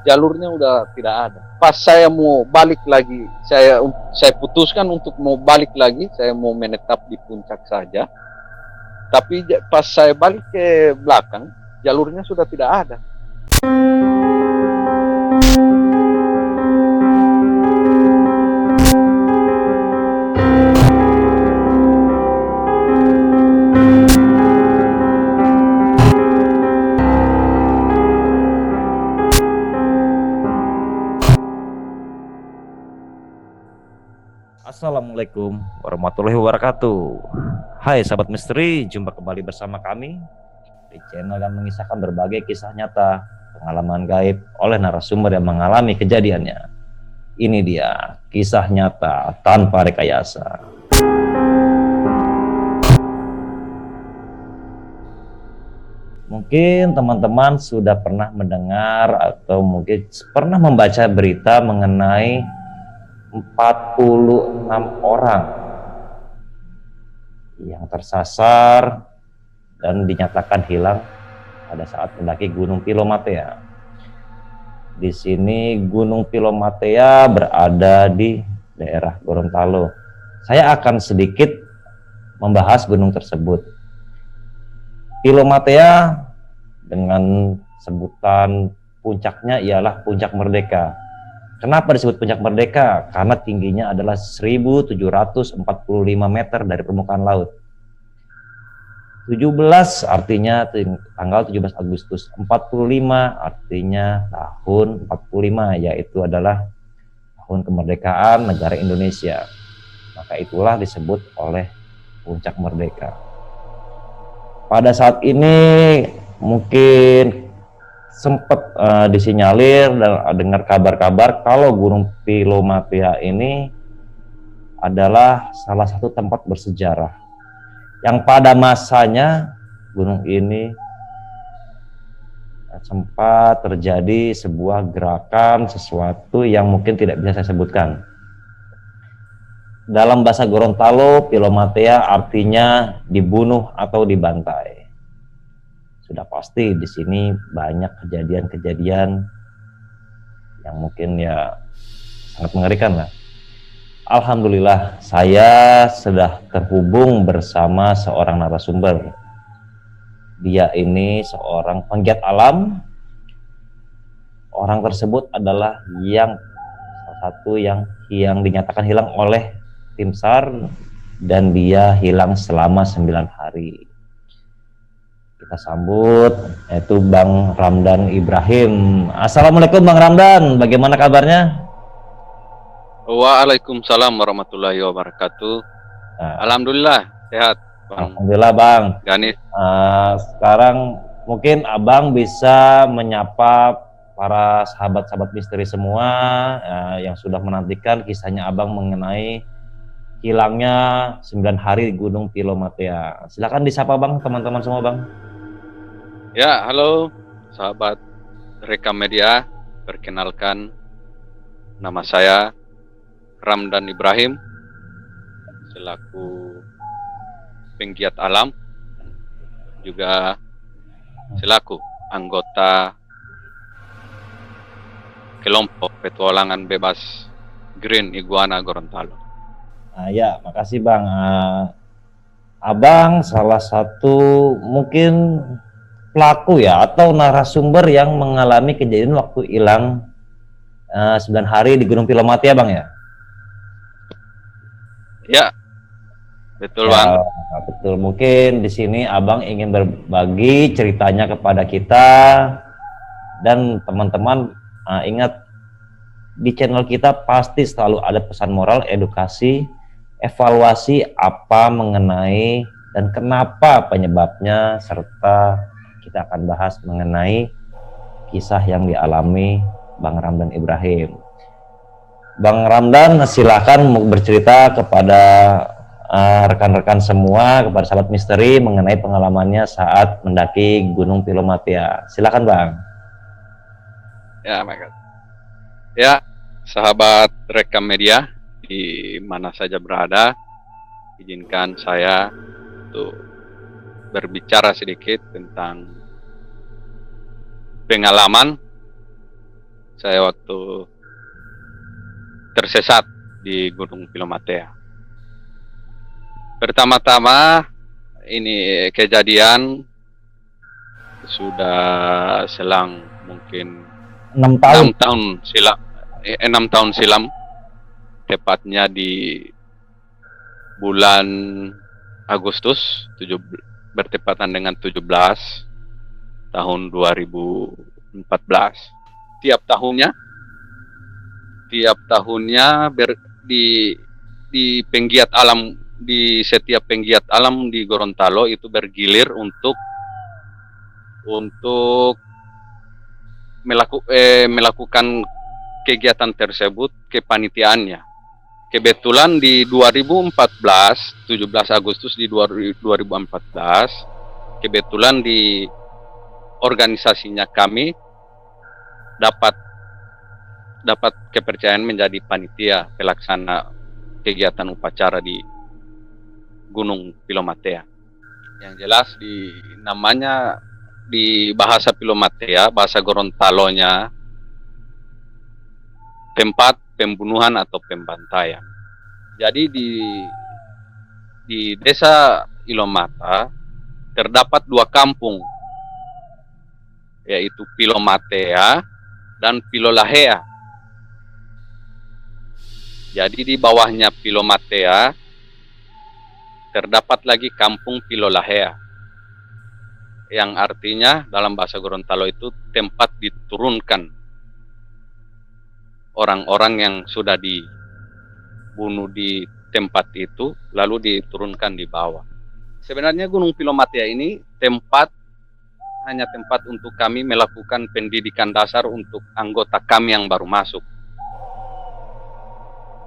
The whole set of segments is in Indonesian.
jalurnya udah tidak ada. Pas saya mau balik lagi, saya putuskan untuk mau balik lagi, saya mau menetap di puncak saja. Tapi pas saya balik ke belakang, jalurnya sudah tidak ada. Assalamualaikum warahmatullahi wabarakatuh. Hai sahabat misteri, jumpa kembali bersama kami di channel yang mengisahkan berbagai kisah nyata, pengalaman gaib oleh narasumber yang mengalami kejadiannya. Ini dia kisah nyata tanpa rekayasa. Mungkin teman-teman sudah pernah mendengar atau mungkin pernah membaca berita mengenai 46 orang yang tersasar dan dinyatakan hilang pada saat mendaki Gunung Pilomatea. Di sini Gunung Pilomatea berada di daerah Gorontalo. Saya akan sedikit membahas gunung tersebut. Pilomatea dengan sebutan puncaknya ialah Puncak Merdeka. Kenapa disebut Puncak Merdeka? Karena tingginya adalah 1745 meter dari permukaan laut. 17 artinya tanggal 17 Agustus, 45 artinya tahun 45, yaitu adalah tahun kemerdekaan negara Indonesia. Maka itulah disebut oleh Puncak Merdeka. Pada saat ini mungkin sempat disinyalir dan dengar kabar-kabar kalau Gunung Pilomatea ini adalah salah satu tempat bersejarah yang pada masanya gunung ini sempat terjadi sebuah gerakan sesuatu yang mungkin tidak bisa saya sebutkan. Dalam bahasa Gorontalo, Pilomatea artinya dibunuh atau dibantai. Sudah pasti di sini banyak kejadian-kejadian yang mungkin ya sangat mengerikan lah. Alhamdulillah saya sudah terhubung bersama seorang narasumber. Dia ini seorang penggiat alam. Orang tersebut adalah salah satu yang dinyatakan hilang oleh tim SAR dan dia hilang selama 9 hari. Kita sambut yaitu Bang Ramdan Ibrahim. Assalamualaikum Bang Ramdan, bagaimana kabarnya? Waalaikumsalam warahmatullahi wabarakatuh. Alhamdulillah sehat, Bang. Alhamdulillah Bang. Ganis. Sekarang mungkin Abang bisa menyapa para sahabat-sahabat misteri semua yang sudah menantikan kisahnya Abang mengenai hilangnya 9 hari di Gunung Pilomatea. Silakan disapa Bang, teman-teman semua Bang. Ya, halo sahabat Rekam Media. Perkenalkan, nama saya Ramdan Ibrahim selaku penggiat alam, juga selaku anggota kelompok petualangan bebas Green Iguana Gorontalo. Ya, makasih Bang. Abang salah satu mungkin pelaku ya atau narasumber yang mengalami kejadian waktu hilang 9 hari di Gunung Pilomatea Bang ya? Ya, betul ya, Bang. Betul. Mungkin di sini Abang ingin berbagi ceritanya kepada kita dan teman-teman. Ingat, di channel kita pasti selalu ada pesan moral, edukasi, evaluasi apa mengenai dan kenapa penyebabnya, serta kita akan bahas mengenai kisah yang dialami Bang Ramdan Ibrahim. Bang Ramdan, silakan bercerita kepada rekan-rekan semua, kepada sahabat misteri mengenai pengalamannya saat mendaki Gunung Pilomatea. Silakan Bang. Ya, ya, sahabat Rekam Media di mana saja berada, izinkan saya untuk berbicara sedikit tentang pengalaman saya waktu tersesat di Gunung Pilomatea. Pertama-tama ini kejadian sudah selang mungkin 6 tahun. 6 tahun silam, tepatnya di bulan Agustus, bertepatan dengan 17 tahun 2014. Tiap tahunnya di penggiat alam, di setiap penggiat alam di Gorontalo itu bergilir untuk melakukan kegiatan tersebut, kepanitiaannya. Kebetulan di 2014, 17 Agustus di 2014, kebetulan di organisasinya kami dapat kepercayaan menjadi panitia pelaksana kegiatan upacara di Gunung Pilomatea. Yang jelas namanya di bahasa Pilomatea, bahasa Gorontalonya, tempat pembunuhan atau pembantaian. Jadi di desa Ilomata terdapat 2 kampung, yaitu Pilomatea dan Pilolahea. Jadi di bawahnya Pilomatea terdapat lagi kampung Pilolahea, yang artinya dalam bahasa Gorontalo itu tempat diturunkan orang-orang yang sudah dibunuh di tempat itu, lalu diturunkan di bawah. Sebenarnya Gunung Pilomatea ini hanya tempat untuk kami melakukan pendidikan dasar untuk anggota kami yang baru masuk.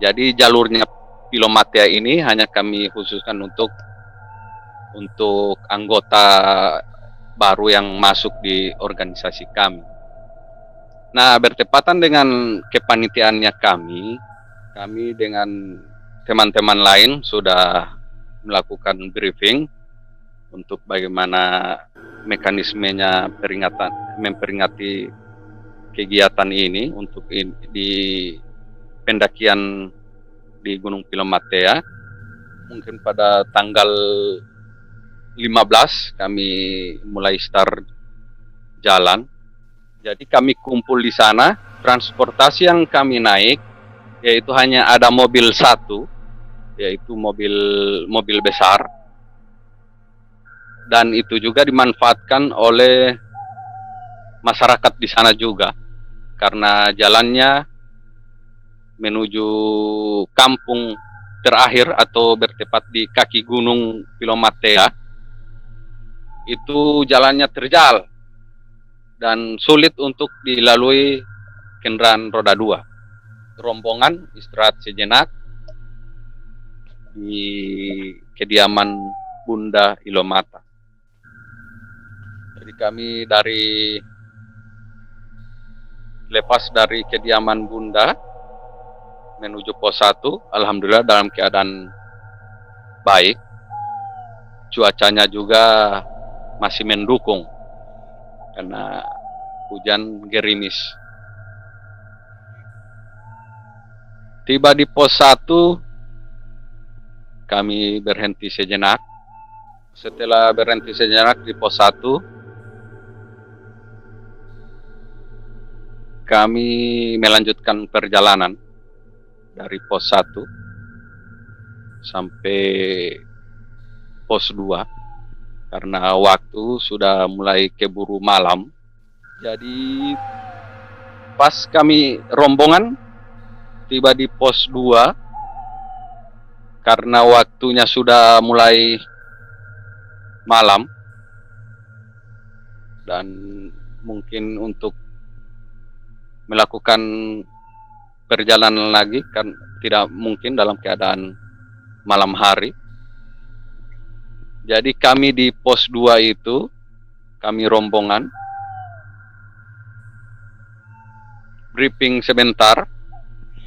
Jadi jalurnya Pilomatea ini hanya kami khususkan untuk anggota baru yang masuk di organisasi kami. Nah, bertepatan dengan kepanitiaannya kami dengan teman-teman lain sudah melakukan briefing untuk bagaimana mekanismenya memperingati kegiatan ini untuk di pendakian di Gunung Pilomatea. Mungkin pada tanggal 15 kami mulai start jalan. Jadi kami kumpul di sana. Transportasi yang kami naik yaitu hanya ada mobil 1, yaitu mobil besar, dan itu juga dimanfaatkan oleh masyarakat di sana juga, karena jalannya menuju kampung terakhir atau bertepat di kaki Gunung Pilomatea itu jalannya terjal dan sulit untuk dilalui kendaraan roda 2. Rombongan istirahat sejenak di kediaman Bunda Ilomata. Jadi kami lepas dari kediaman Bunda menuju pos 1, alhamdulillah dalam keadaan baik. Cuacanya juga masih mendukung karena hujan gerimis. Tiba di pos 1, kami berhenti sejenak. Setelah berhenti sejenak di pos 1, kami melanjutkan perjalanan dari pos 1 sampai pos 2 karena waktu sudah mulai keburu malam. Jadi pas kami rombongan tiba di pos 2, karena waktunya sudah mulai malam dan mungkin untuk melakukan perjalanan lagi kan tidak mungkin dalam keadaan malam hari. Jadi kami di pos 2 itu, kami rombongan briefing sebentar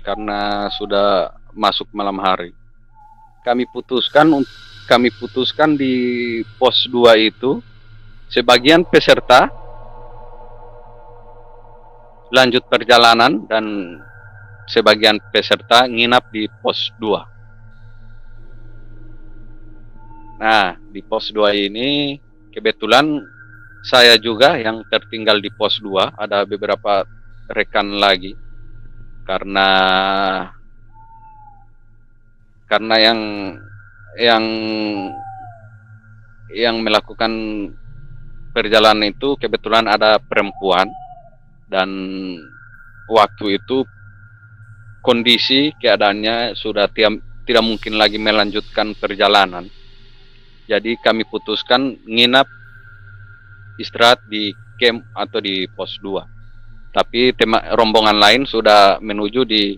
karena sudah masuk malam hari. Kami putuskan di pos 2 itu sebagian peserta lanjut perjalanan dan sebagian peserta nginap di pos 2. Nah, di pos 2 ini kebetulan saya juga yang tertinggal di pos 2, ada beberapa rekan lagi. Karena yang melakukan perjalanan itu kebetulan ada perempuan, dan waktu itu kondisi keadaannya sudah tidak mungkin lagi melanjutkan perjalanan. Jadi kami putuskan nginap istirahat di camp atau di pos 2. Tapi rombongan lain sudah menuju di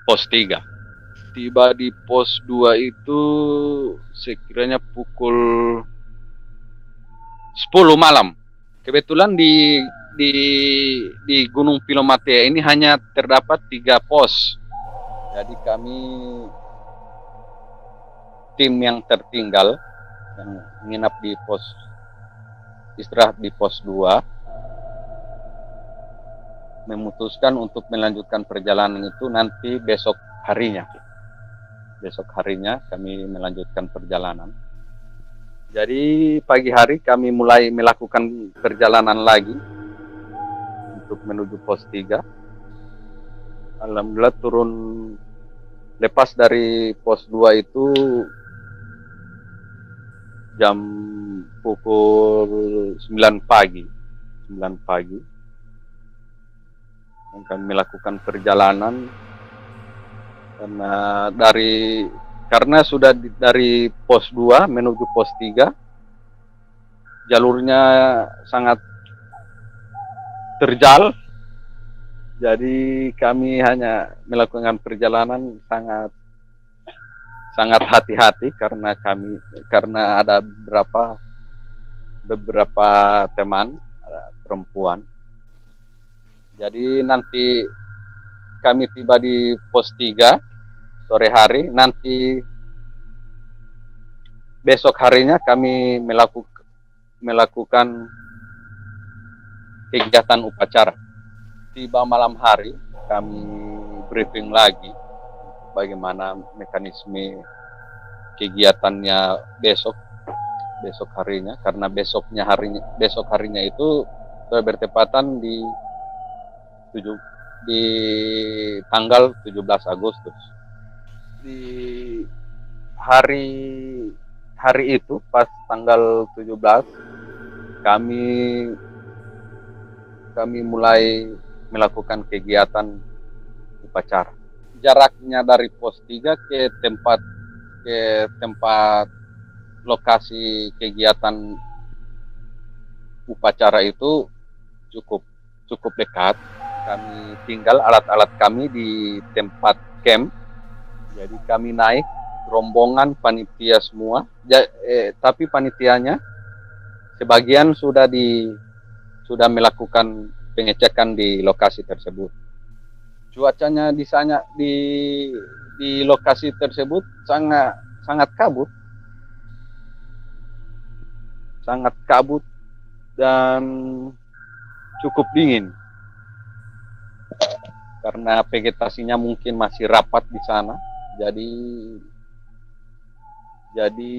pos 3. Tiba di pos 2 itu sekiranya pukul 10 malam. Kebetulan di Gunung Pilomatea ini hanya terdapat 3 pos. Jadi kami tim yang tertinggal yang menginap di pos istirahat di pos 2 memutuskan untuk melanjutkan perjalanan itu nanti besok harinya. Besok harinya kami melanjutkan perjalanan. Jadi pagi hari kami mulai melakukan perjalanan lagi untuk menuju pos 3. Alhamdulillah turun lepas dari pos 2 itu jam pukul 9 pagi. Kami melakukan perjalanan karena sudah dari pos 2 menuju pos 3 jalurnya sangat terjal. Jadi kami hanya melakukan perjalanan sangat hati-hati karena ada beberapa teman perempuan. Jadi nanti kami tiba di pos 3 sore hari, nanti besok harinya kami melakukan kegiatan upacara. Tiba malam hari kami briefing lagi bagaimana mekanisme kegiatannya besok harinya, karena besok harinya itu bertepatan di tanggal 17 Agustus. Di hari itu pas tanggal 17 kami mulai melakukan kegiatan upacara. Jaraknya dari pos 3 ke tempat lokasi kegiatan upacara itu cukup dekat. Kami tinggal alat-alat kami di tempat camp. Jadi kami naik rombongan panitia semua. Tapi panitianya sebagian sudah melakukan pengecekan di lokasi tersebut. Cuacanya di lokasi tersebut sangat kabut. Sangat kabut dan cukup dingin. Karena vegetasinya mungkin masih rapat di sana. Jadi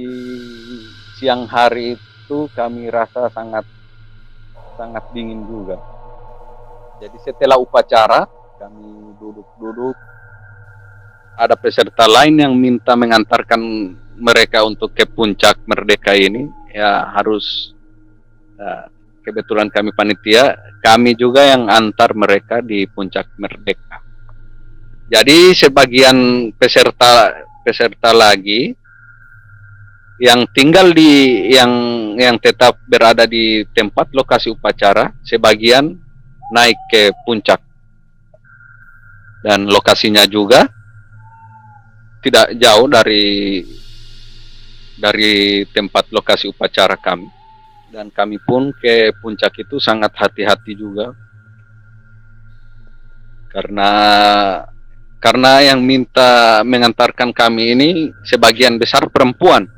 siang hari itu kami rasa sangat dingin juga. Jadi setelah upacara kami duduk. Ada peserta lain yang minta mengantarkan mereka untuk ke puncak Merdeka ini. Ya harus. Kebetulan kami panitia, kami juga yang antar mereka di puncak Merdeka. Jadi sebagian peserta lagi yang tinggal yang tetap berada di tempat lokasi upacara, sebagian naik ke puncak. Dan lokasinya juga tidak jauh dari tempat lokasi upacara kami. Dan kami pun ke puncak itu sangat hati-hati juga. Karena yang minta mengantarkan kami ini sebagian besar perempuan.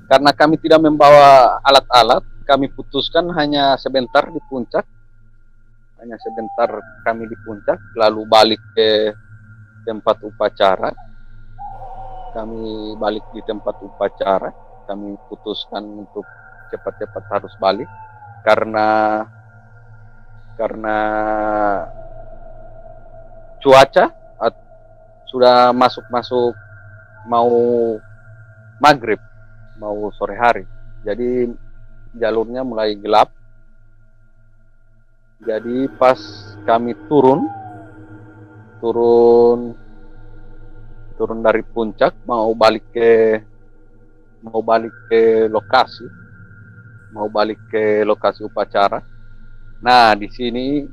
Karena kami tidak membawa alat-alat, kami putuskan hanya sebentar di puncak. hanya sebentar kami di puncak, lalu balik ke tempat upacara. Kami balik di tempat upacara, kami putuskan untuk cepat-cepat harus balik karena cuaca sudah masuk mau maghrib, mau sore hari. Jadi jalurnya mulai gelap. Jadi pas kami turun dari puncak mau balik ke lokasi upacara. Nah, di sini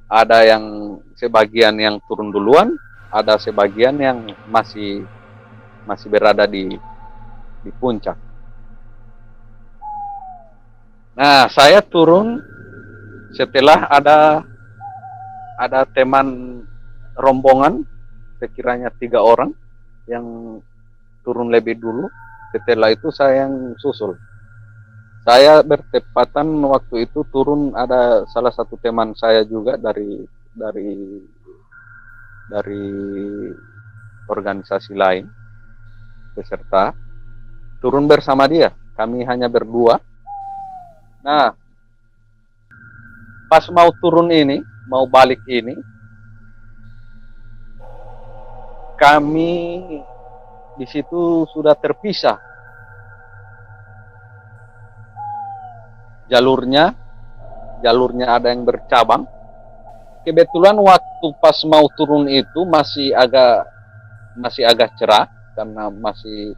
ada yang sebagian yang turun duluan, ada sebagian yang masih berada di puncak. Nah, saya turun setelah ada teman rombongan sekiranya 3 orang yang turun lebih dulu. Setelah itu saya yang susul. Saya bertepatan waktu itu turun, ada salah satu teman saya juga dari organisasi lain, peserta, turun bersama dia. Kami hanya berdua. Nah, pas mau turun ini, mau balik ini, kami di situ sudah terpisah. Jalurnya ada yang bercabang. Kebetulan waktu pas mau turun itu masih agak cerah karena masih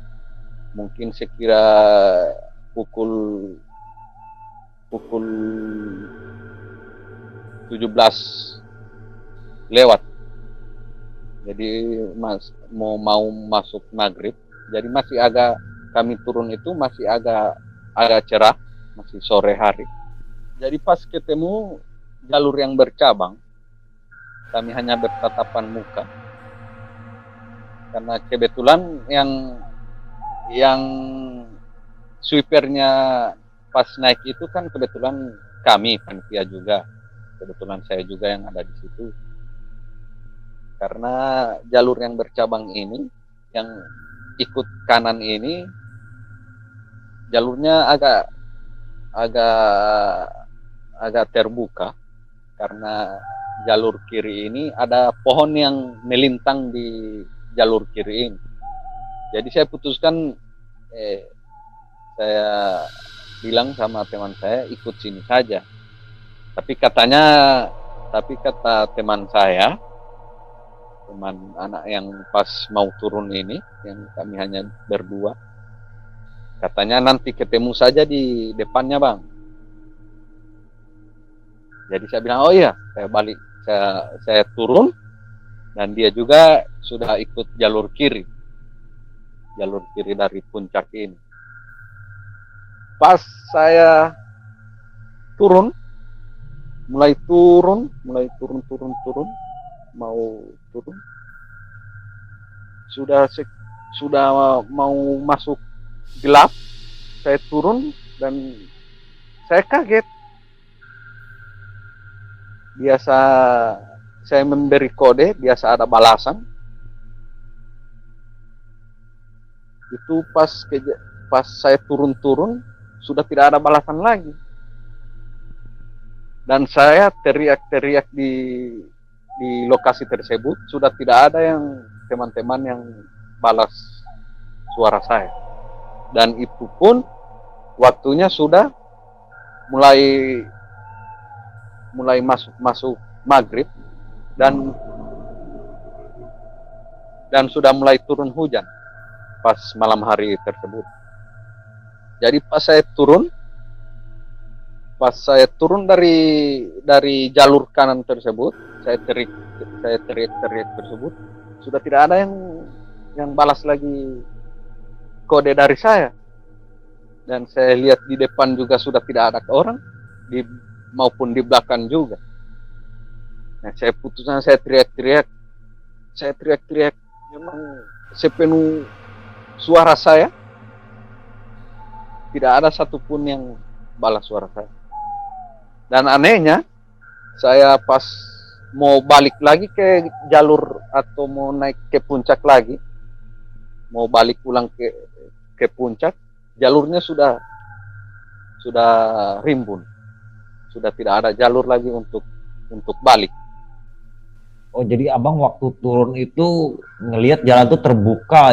mungkin sekira pukul 17 lewat. Jadi mau masuk maghrib. Jadi masih kami turun itu masih agak cerah, masih sore hari. Jadi pas ketemu jalur yang bercabang, kami hanya bertatapan muka. Karena kebetulan yang sweepernya pas naik itu kan kebetulan kami panitia juga. Kebetulan saya juga yang ada di situ. Karena jalur yang bercabang ini, yang ikut kanan ini, jalurnya agak terbuka karena jalur kiri ini ada pohon yang melintang di jalur kiri ini. Jadi saya putuskan, saya bilang sama teman saya ikut sini saja. Tapi kata teman saya, teman anak yang pas mau turun ini, yang kami hanya berdua, katanya nanti ketemu saja di depannya, Bang. Jadi saya bilang, oh iya, saya balik, saya turun, dan dia juga sudah ikut jalur kiri dari puncak ini. Pas saya mulai turun, mau turun, sudah mau masuk gelap, saya turun dan saya kaget. Biasa saya memberi kode, biasa ada balasan. Itu pas saya turun sudah tidak ada balasan lagi. Dan saya teriak-teriak di lokasi tersebut, sudah tidak ada yang teman-teman yang balas suara saya. Dan itu pun waktunya sudah mulai masuk maghrib dan sudah mulai turun hujan pas malam hari tersebut. Jadi pas turun dari jalur kanan tersebut, saya teriak tersebut, sudah tidak ada yang balas lagi kode dari saya. Dan saya lihat di depan juga sudah tidak ada orang, maupun di belakang juga. Nah, saya putuskan, saya teriak-teriak, memang sepenuh suara saya, tidak ada satupun yang balas suara saya. Dan anehnya, saya pas mau balik lagi ke jalur atau mau naik ke puncak lagi, mau balik pulang ke puncak, jalurnya sudah rimbun, sudah tidak ada jalur lagi untuk balik. Oh, jadi abang waktu turun itu ngelihat jalan tuh terbuka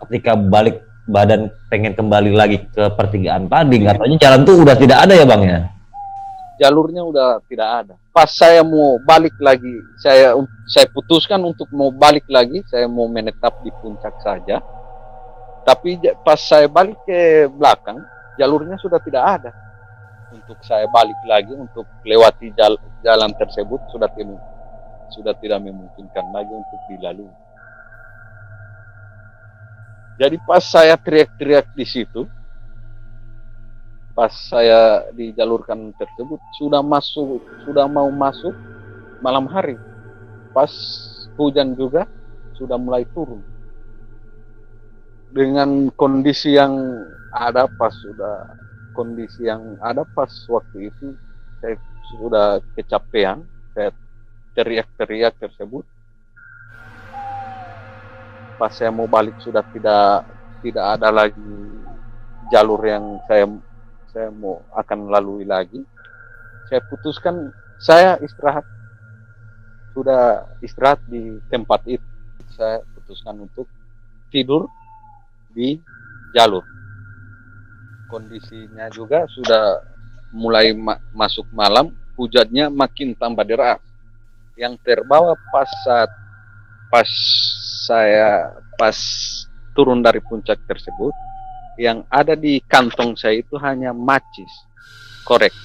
ketika balik badan pengen kembali lagi ke pertigaan tadi, katanya jalan tuh udah tidak ada ya bang ya? Jalurnya udah tidak ada. Pas saya mau balik lagi, saya putuskan untuk mau balik lagi, saya mau menetap di puncak saja. Tapi pas saya balik ke belakang, jalurnya sudah tidak ada. Untuk saya balik lagi untuk lewati jalan tersebut sudah tidak memungkinkan lagi untuk dilalui. Jadi pas saya teriak-teriak di situ, pas saya di jalurkan tersebut sudah mau masuk malam hari. Pas hujan juga sudah mulai turun. Dengan kondisi yang ada pas waktu itu saya sudah kecapean, saya teriak-teriak tersebut. Pas saya mau balik sudah tidak ada lagi jalur yang saya mau akan lalui lagi. Saya putuskan saya sudah istirahat di tempat itu. Saya putuskan untuk tidur di jalur. Kondisinya juga sudah mulai masuk malam, hujannya makin tambah deras. Yang terbawa pas turun dari puncak tersebut, yang ada di kantong saya itu hanya macis korek.